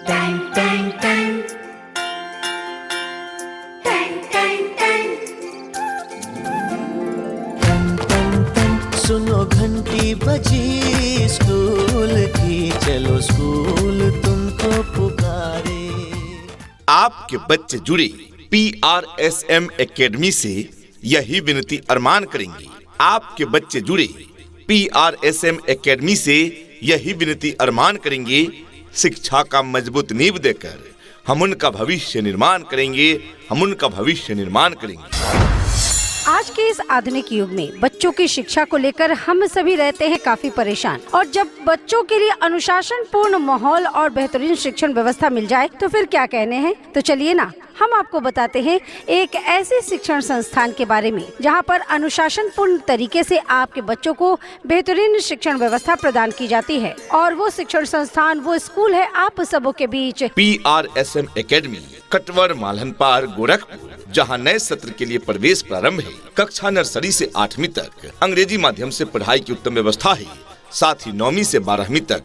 Tang Tang Tang Tang Tang Tang सुनो घंटी बजी स्कूल की, चलो स्कूल तुमको पुकारे। आपके बच्चे जुड़े PRSM एकेडमी से यही विनती अरमान करेंगे। आपके बच्चे जुड़े PRSM एकेडमी से यही विनती अरमान करेंगे। शिक्षा का मजबूत नींव देकर हम उनका भविष्य निर्माण करेंगे, हम उनका भविष्य निर्माण करेंगे। आज के इस आधुनिक युग में बच्चों की शिक्षा को लेकर हम सभी रहते हैं काफी परेशान, और जब बच्चों के लिए अनुशासन पूर्ण माहौल और बेहतरीन शिक्षण व्यवस्था मिल जाए तो फिर क्या कहने हैं। तो चलिए ना, हम आपको बताते हैं एक ऐसे शिक्षण संस्थान के बारे में जहां पर अनुशासन पूर्ण तरीके से आपके बच्चों को बेहतरीन शिक्षण व्यवस्था प्रदान की जाती है। और वो शिक्षण संस्थान, वो स्कूल है आप सबों के बीच PRSM एकेडमी, कटवर मालहनपार गोरखपुर, जहां नए सत्र के लिए प्रवेश प्रारंभ है। कक्षा नर्सरी से 8वीं तक अंग्रेजी माध्यम से पढ़ाई की उत्तम व्यवस्था है। साथ ही 9वीं से 12वीं तक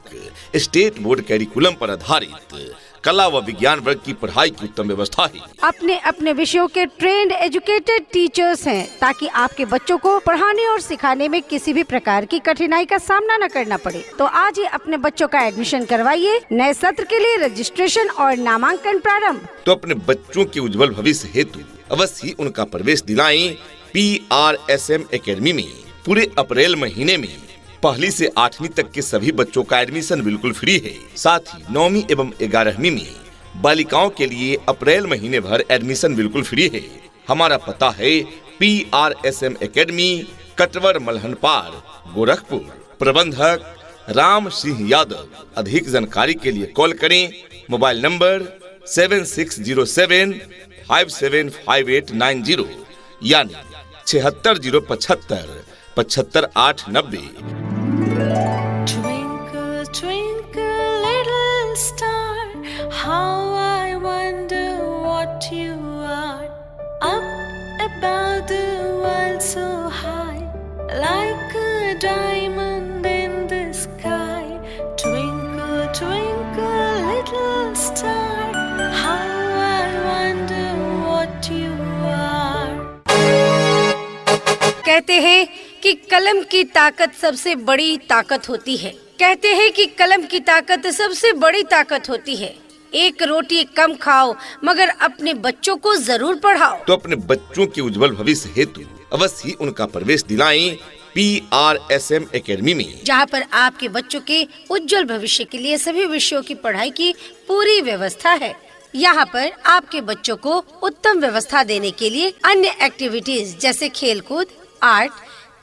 स्टेट बोर्ड कैरिकुलम पर आधारित कला व विज्ञान वर्ग की पढ़ाई की उत्तम व्यवस्था है। अपने अपने विषयों के ट्रेंड एजुकेटेड टीचर्स हैं, ताकि आपके बच्चों को पढ़ाने और सिखाने में किसी भी प्रकार की कठिनाई का सामना न करना पड़े। तो आज ही अपने बच्चों का एडमिशन करवाइए। नए सत्र के लिए रजिस्ट्रेशन और नामांकन प्रारंभ। तो अपने बच्चों के उज्जवल भविष्य हेतु अवश्य ही उनका प्रवेश दिलाएं PRSM एकेडमी में। पूरे अप्रैल महीने में 1ली से 8वीं तक के सभी बच्चों का एडमिशन बिल्कुल फ्री है। साथ ही 9वीं एवं 11वीं में बालिकाओं के लिए अप्रैल महीने भर एडमिशन बिल्कुल फ्री है। हमारा पता है PRSM एकेडमी, कटवर मलहनपार गोरखपुर। प्रबंधक राम सिंह यादव। अधिक जानकारी के लिए कॉल करें। मोबाइल नंबर 7607575890 यानी 76075 75890। Twinkle, twinkle, little star, how I wonder what you are. Up above the world so high, like a diamond in the sky. Twinkle, twinkle, little star, how I wonder what you are. कहते हैं कि कलम की ताकत सबसे बड़ी ताकत होती है। कहते हैं कि कलम की ताकत सबसे बड़ी ताकत होती है। एक रोटी कम खाओ, मगर अपने बच्चों को जरूर पढ़ाओ। तो अपने बच्चों के उज्जवल भविष्य हेतु अवश्य ही उनका प्रवेश दिलाएं PRSM एकेडमी में, जहां पर आपके बच्चों के उज्जवल भविष्य के लिए सभी विषयों की पढ़ाई की पूरी व्यवस्था है। यहाँ पर आपके बच्चों को उत्तम व्यवस्था देने के लिए अन्य एक्टिविटीज जैसे खेलकूद, आर्ट,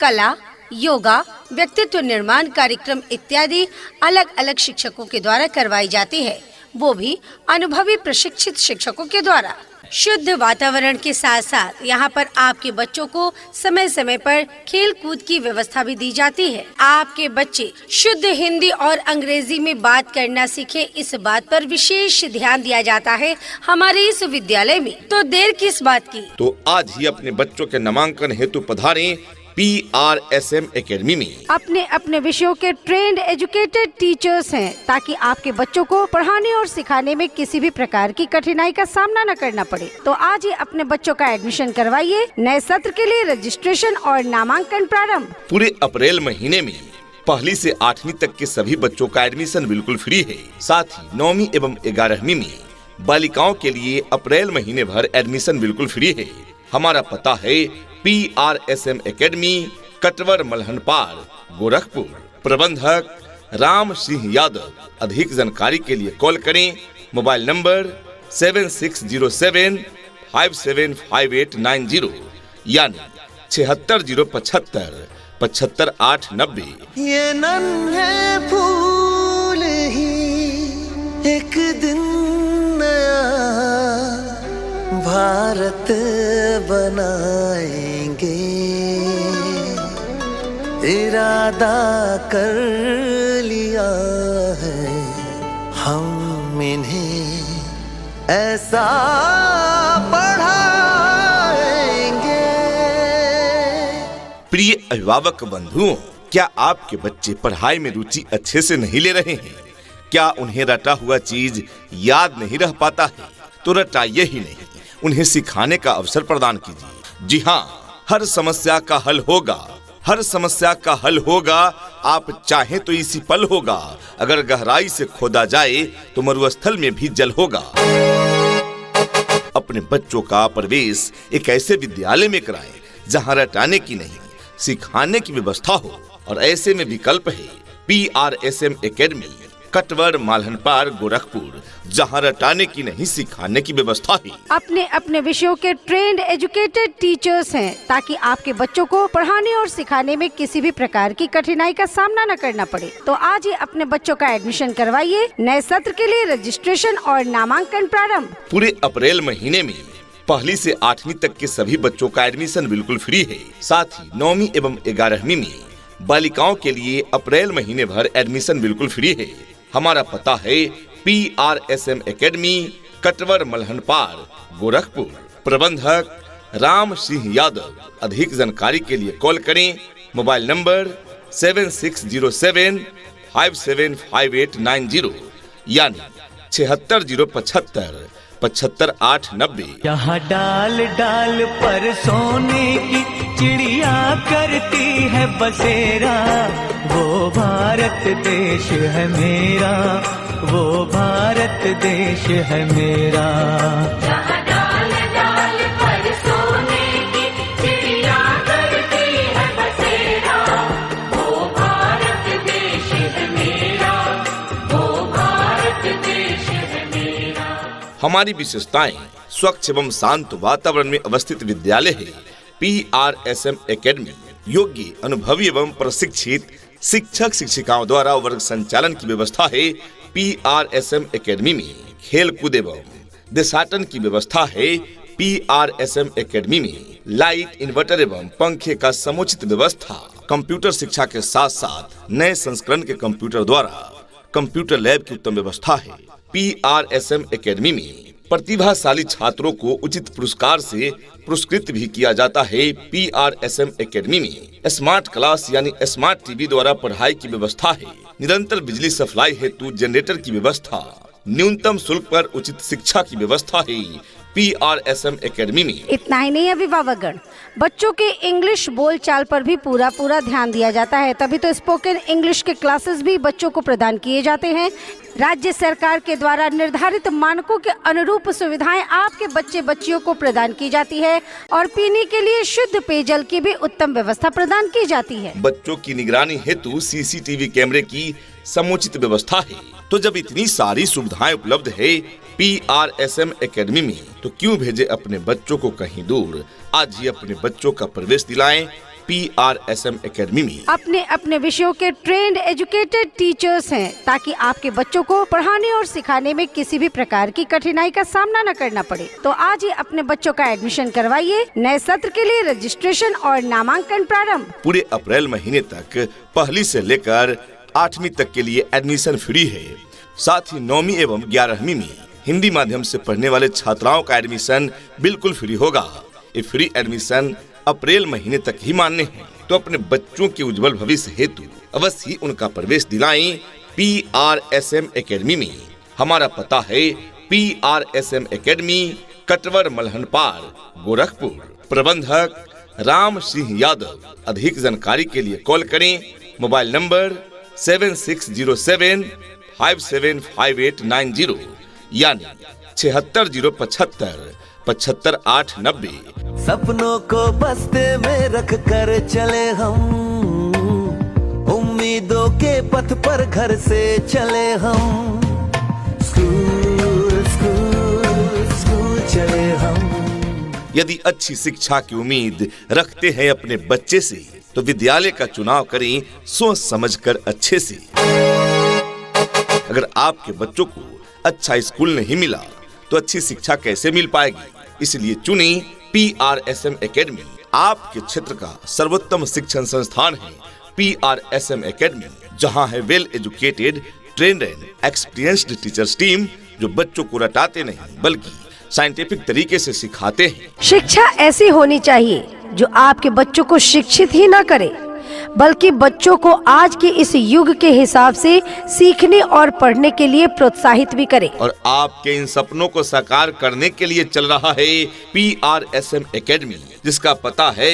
कला, योगा, व्यक्तित्व निर्माण कार्यक्रम इत्यादि अलग अलग शिक्षकों के द्वारा करवाई जाती है, वो भी अनुभवी प्रशिक्षित शिक्षकों के द्वारा। शुद्ध वातावरण के साथ साथ यहाँ पर आपके बच्चों को समय समय पर खेल कूद की व्यवस्था भी दी जाती है। आपके बच्चे शुद्ध हिंदी और अंग्रेजी में बात करना सीखे, इस बात पर विशेष ध्यान दिया जाता है हमारे इस विद्यालय में। तो देर किस बात की, तो आज ही अपने बच्चों के नामांकन हेतु पधारें PRSM एकेडमी में। अपने अपने विषयों के ट्रेंड एजुकेटेड टीचर्स हैं, ताकि आपके बच्चों को पढ़ाने और सिखाने में किसी भी प्रकार की कठिनाई का सामना न करना पड़े। तो आज ही अपने बच्चों का एडमिशन करवाइए। नए सत्र के लिए रजिस्ट्रेशन और नामांकन प्रारंभ। पूरे अप्रैल महीने में 1ली से 8वीं तक के सभी बच्चों का एडमिशन बिल्कुल फ्री है। साथ ही 9वीं एवं 11वीं में बालिकाओं के लिए अप्रैल महीने भर एडमिशन बिल्कुल फ्री है। हमारा पता है PRSM एकेडमी, कटवर मलहनपार गोरखपुर। प्रबंधक राम सिंह यादव। अधिक जानकारी के लिए कॉल करें। मोबाइल नंबर 7607575890 यानी 76075 75890। ये नन्हे फूल ही एक दिन नया भारत बनाएंगे, इरादा कर लिया है हम इन्हें ऐसा पढ़ाएंगे। प्रिय अभिभावक बंधुओं, क्या आपके बच्चे पढ़ाई में रुचि अच्छे से नहीं ले रहे हैं? क्या उन्हें रटा हुआ चीज याद नहीं रह पाता है? तो रटाइए ही नहीं, उन्हें सिखाने का अवसर प्रदान कीजिए। जी हाँ, हर समस्या का हल होगा, हर समस्या का हल होगा। आप चाहें तो इसी पल होगा, अगर गहराई से खोदा जाए तो मरुस्थल में भी जल होगा। अपने बच्चों का प्रवेश एक ऐसे विद्यालय में कराएं जहां रटाने की नहीं, सिखाने की व्यवस्था हो। और ऐसे में विकल्प है PRSM एकेडमी, कटवर, मालहनपार, गोरखपुर, जहां रटाने की नहीं, सिखाने की व्यवस्था है। अपने अपने विषयों के ट्रेंड एजुकेटेड टीचर्स हैं, ताकि आपके बच्चों को पढ़ाने और सिखाने में किसी भी प्रकार की कठिनाई का सामना न करना पड़े। तो आज ही अपने बच्चों का एडमिशन करवाइए। नए सत्र के लिए रजिस्ट्रेशन और नामांकन प्रारंभ। पूरे अप्रैल महीने में पहली से 8वीं तक के सभी बच्चों का एडमिशन बिल्कुल फ्री है। साथ ही 9वीं एवं 11वीं में बालिकाओं के लिए अप्रैल महीने भर एडमिशन बिल्कुल फ्री है। हमारा पता है PRSM एकेडमी, कटवर, मलहनपार, गोरखपुर। प्रबंधक राम सिंह यादव। अधिक जानकारी के लिए कॉल करें। मोबाइल नंबर 7607575890 यानी 76075 75890। यहाँ डाल डाल पर सोने की चिड़िया करती है बसेरा, वो भारत देश है मेरा, वो भारत देश है मेरा। जहाँ डाल डाल पर सोने की चिड़िया करती है बसेरा, वो भारत देश है मेरा, वो भारत देश है मेरा। हमारी विशेषताएं स्वच्छ एवं शांत वातावरण में अवस्थित विद्यालय है PRSM एकेडमी। योग्य, अनुभवी एवं प्रशिक्षित शिक्षक शिक्षिकाओं द्वारा वर्ग संचालन की व्यवस्था है PRSM एकेडमी में। खेल कूद एवं देशाटन की व्यवस्था है PRSM एकेडमी में। लाइट, इन्वर्टर एवं पंखे का समुचित व्यवस्था। कंप्यूटर शिक्षा के साथ साथ नए संस्करण के कंप्यूटर द्वारा कंप्यूटर लैब की उत्तम व्यवस्था है। PRSM एकेडमी में प्रतिभाशाली छात्रों को उचित पुरस्कार से पुरस्कृत भी किया जाता है। PRSM एकेडमी में स्मार्ट क्लास यानी स्मार्ट टीवी द्वारा पढ़ाई की व्यवस्था है। निरंतर बिजली सप्लाई हेतु जनरेटर की व्यवस्था। न्यूनतम शुल्क पर उचित शिक्षा की व्यवस्था है PRSM एकेडमी में। इतना ही नहीं अभिभावकगण, बच्चों के इंग्लिश बोलचाल पर भी पूरा ध्यान दिया जाता है। तभी तो स्पोकन इंग्लिश के क्लासेस भी बच्चों को प्रदान किए जाते हैं। राज्य सरकार के द्वारा निर्धारित मानकों के अनुरूप सुविधाएं आपके बच्चे बच्चियों को प्रदान की जाती है और पीने के लिए शुद्ध पेयजल की भी उत्तम व्यवस्था प्रदान की जाती है। बच्चों की निगरानी हेतु CCTV कैमरे की समुचित व्यवस्था है। तो जब इतनी सारी सुविधाएं उपलब्ध है PRSM एकेडमी में, तो क्यों भेजे अपने बच्चों को कहीं दूर। आज ही अपने बच्चों का प्रवेश दिलाएं PRSM एकेडमी में। अपने अपने विषयों के ट्रेंड एजुकेटेड टीचर्स हैं, ताकि आपके बच्चों को पढ़ाने और सिखाने में किसी भी प्रकार की कठिनाई का सामना न करना पड़े। तो आज ही अपने बच्चों का एडमिशन करवाइए। नए सत्र के लिए रजिस्ट्रेशन और नामांकन प्रारंभ। पूरे अप्रैल महीने तक पहली से लेकर 8वीं तक के लिए एडमिशन फ्री है। साथ ही 9वीं एवं 11वीं में हिंदी माध्यम से पढ़ने वाले छात्राओं का एडमिशन बिल्कुल फ्री होगा। ये फ्री एडमिशन अप्रैल महीने तक ही मान्य है। तो अपने बच्चों के उज्जवल भविष्य हेतु अवश्य ही उनका प्रवेश दिलाएं PRSM एकेडमी में। हमारा पता है PRSM एकेडमी, कटवर, मलहनपार, गोरखपुर। प्रबंधक राम सिंह यादव। अधिक जानकारी के लिए कॉल करें। मोबाइल नंबर 7607575890 यानी 76075 75890। सपनों को बस्ते में रख कर चले हम, उम्मीदों के पथ पर घर से चले हम। स्कूल स्कूल स्कूल चले हम। यदि अच्छी शिक्षा की उम्मीद रखते हैं अपने बच्चे से, तो विद्यालय का चुनाव करें सोच समझकर अच्छे से। अगर आपके बच्चों को अच्छा स्कूल नहीं मिला तो अच्छी शिक्षा कैसे मिल पाएगी। इसलिए चुनें PRSM एकेडमी। आपके क्षेत्र का सर्वोत्तम शिक्षण संस्थान है PRSM एकेडमी, जहां है well educated, trend and experienced teachers team, जो बच्चों को रटाते नहीं बल्कि साइंटिफिक तरीके से सिखाते हैं। शिक्षा ऐसी होनी चाहिए जो आपके बच्चों को शिक्षित ही न करे, बल्कि बच्चों को आज के इस युग के हिसाब से सीखने और पढ़ने के लिए प्रोत्साहित भी करें। और आपके इन सपनों को साकार करने के लिए चल रहा है PRSM एकेडमी, जिसका पता है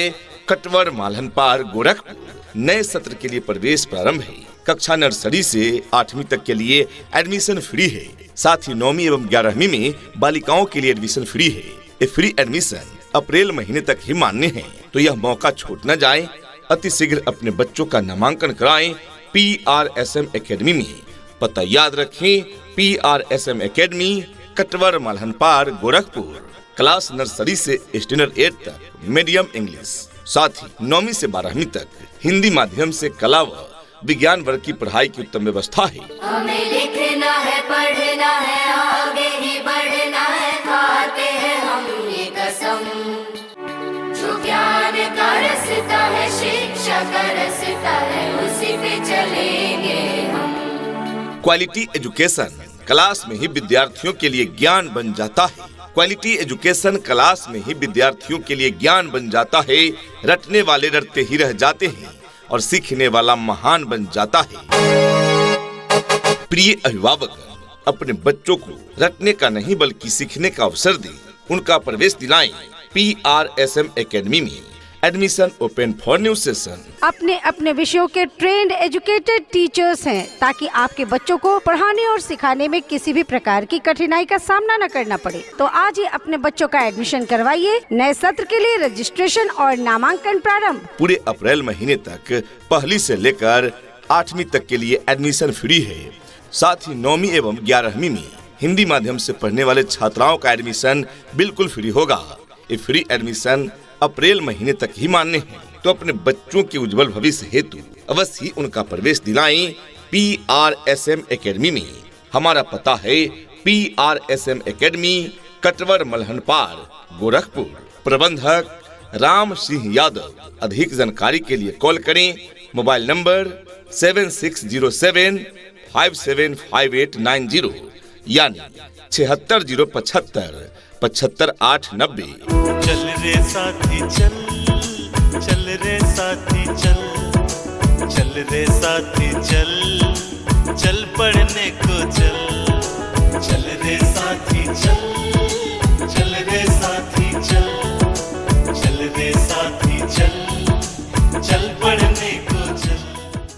कटवर मालहनपार गोरखपुर। नए सत्र के लिए प्रवेश प्रारंभ है। कक्षा नर्सरी से 8वीं तक के लिए एडमिशन फ्री है। साथ ही 9वीं एवं 11वीं में बालिकाओं के लिए एडमिशन फ्री है। ये फ्री एडमिशन अप्रैल महीने तक ही मान्य है, तो यह मौका छूट न जाए। अति शीघ्र अपने बच्चों का नामांकन कराएं PRSM एकेडमी में। पता याद रखें, PRSM academy, Katwar Malhanpar Gorakhpur. Class nursery से स्टैंडर्ड 8 तक मीडियम इंग्लिश, साथ ही 9वीं से 12वीं तक हिंदी माध्यम से कला व विज्ञान वर्ग की पढ़ाई की उत्तम व्यवस्था है। हमें लिखना है, पढ़ना है, आगे ही बढ़ना है, खाते हैं हम ये कसम। जो ज्ञान का रास्ता है, शिक्षा का रास्ता है, उसी पे चलेंगे हम। क्वालिटी एजुकेशन क्लास में ही विद्यार्थियों के लिए ज्ञान बन जाता है। क्वालिटी एजुकेशन क्लास में ही विद्यार्थियों के लिए ज्ञान बन जाता है। रटने वाले रटते ही रह जाते हैं और सीखने वाला महान बन जाता है। प्रिय अभिभावक, अपने बच्चों को रटने का नहीं बल्कि सीखने का अवसर दें। उनका प्रवेश दिलाएं PRSM एकेडमी में। Admission open for new session. अपने अपने विषयों के ट्रेंड एजुकेटेड टीचर्स हैं, ताकि आपके बच्चों को पढ़ाने और सिखाने में किसी भी प्रकार की कठिनाई का सामना न करना पड़े। तो आज ही अपने बच्चों का एडमिशन करवाइए। नए सत्र के लिए रजिस्ट्रेशन और नामांकन प्रारंभ। पूरे अप्रैल महीने तक पहली से लेकर 8वीं तक के लिए एडमिशन फ्री है। साथ ही 9वीं एवं 11वीं में हिंदी माध्यम से पढ़ने वाले छात्राओं का एडमिशन बिल्कुल फ्री होगा। ये फ्री एडमिशन अप्रैल महीने तक ही मान्य है, तो अपने बच्चों के उज्जवल भविष्य हेतु अवश्य ही उनका प्रवेश दिलाएं PRSM एकेडमी में। हमारा पता है PRSM एकेडमी, कटवर मालहनपार गोरखपुर। प्रबंधक राम सिंह यादव। अधिक जानकारी के लिए कॉल करें। मोबाइल नंबर 7607 575890 यानी 76075 75890। चल रे साथी चल, चल रे साथी चल, चल रे साथी चल, चल पढ़ने को चल, चल रे साथी चल, चल रे साथी चल, चल रे साथी चल, चल पढ़ने को चल।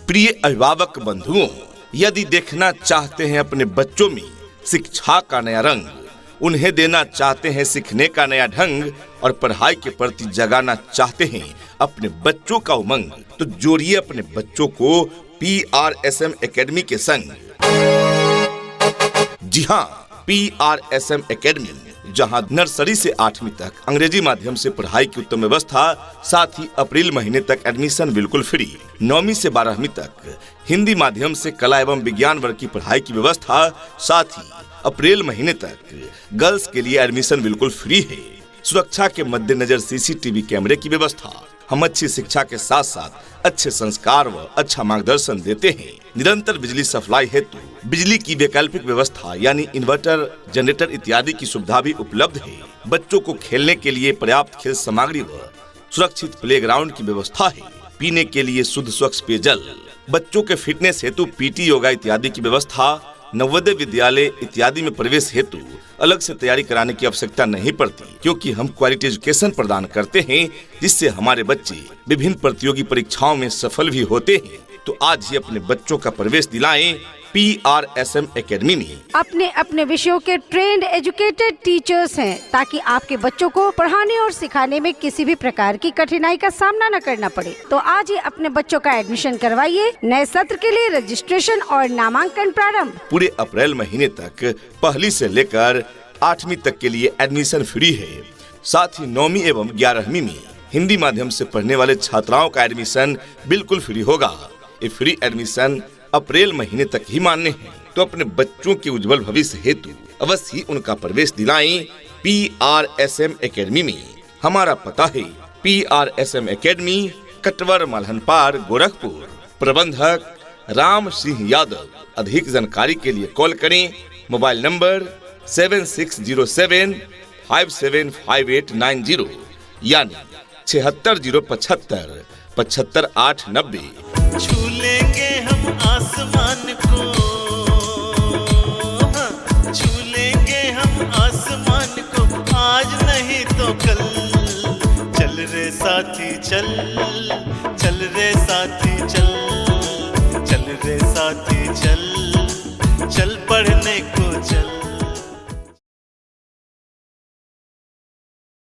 प्रिय अभिभावक बंधुओं, यदि देखना चाहते हैं अपने बच्चों में शिक्षा का नया रंग, उन्हें देना चाहते हैं सीखने का नया ढंग और पढ़ाई के प्रति जगाना चाहते हैं अपने बच्चों का उमंग, तो जोड़िए अपने बच्चों को PRSM एकेडमी के संग। जी हाँ, PRSM एकेडमी, जहां नर्सरी से 8वीं तक अंग्रेजी माध्यम से पढ़ाई की उत्तम व्यवस्था। साथ ही अप्रैल महीने तक एडमिशन बिल्कुल फ्री। 9वीं से 12वीं तक हिंदी माध्यम से कला एवं विज्ञान वर्ग की पढ़ाई की व्यवस्था। साथ ही अप्रैल महीने तक गर्ल्स के लिए एडमिशन बिल्कुल फ्री है। सुरक्षा के मद्देनजर CCTV कैमरे की व्यवस्था। हम अच्छी शिक्षा के साथ साथ अच्छे संस्कार व अच्छा मार्गदर्शन देते हैं। निरंतर बिजली सप्लाई हेतु बिजली की वैकल्पिक व्यवस्था यानी इन्वर्टर, जनरेटर इत्यादि की सुविधा भी उपलब्ध है। बच्चों को खेलने के लिए पर्याप्त खेल सामग्री व सुरक्षित प्लेग्राउंड की व्यवस्था है। पीने के लिए शुद्ध स्वच्छ पेयजल। बच्चों के फिटनेस हेतु PT, योगा इत्यादि की व्यवस्था। नवोदय विद्यालय इत्यादि में प्रवेश हेतु अलग से तैयारी कराने की आवश्यकता नहीं पड़ती, क्योंकि हम क्वालिटी एजुकेशन प्रदान करते हैं, जिससे हमारे बच्चे विभिन्न प्रतियोगी परीक्षाओं में सफल भी होते हैं। तो आज ही अपने बच्चों का प्रवेश दिलाएं PRSM एकेडमी में। अपने अपने विषयों के ट्रेंड एजुकेटेड टीचर्स हैं, ताकि आपके बच्चों को पढ़ाने और सिखाने में किसी भी प्रकार की कठिनाई का सामना न करना पड़े। तो आज ही अपने बच्चों का एडमिशन करवाइए। नए सत्र के लिए रजिस्ट्रेशन और नामांकन प्रारंभ। पूरे अप्रैल महीने तक पहली से लेकर 8वीं तक के लिए एडमिशन फ्री है। साथ ही 9वीं एवं 11वीं में हिंदी माध्यम से पढ़ने वाले छात्राओं का एडमिशन बिल्कुल फ्री होगा। ये फ्री एडमिशन अप्रैल महीने तक ही मान्य है, तो अपने बच्चों के उज्जवल भविष्य हेतु अवश्य ही उनका प्रवेश दिलाएं PRSM एकेडमी में। हमारा पता है PRSM एकेडमी, कटवर मालहनपार गोरखपुर। प्रबंधक राम सिंह यादव। अधिक जानकारी के लिए कॉल करें। मोबाइल नंबर 7607 575890 यानी 76075 75-8-90। छू लेंगे हम आसमान को, हाँ, छू लेंगे हम आसमान को, आज नहीं तो कल। चल रे साथी चल, चल रे साथी चल, चल रे साथी चल, चल पढ़ने को चल।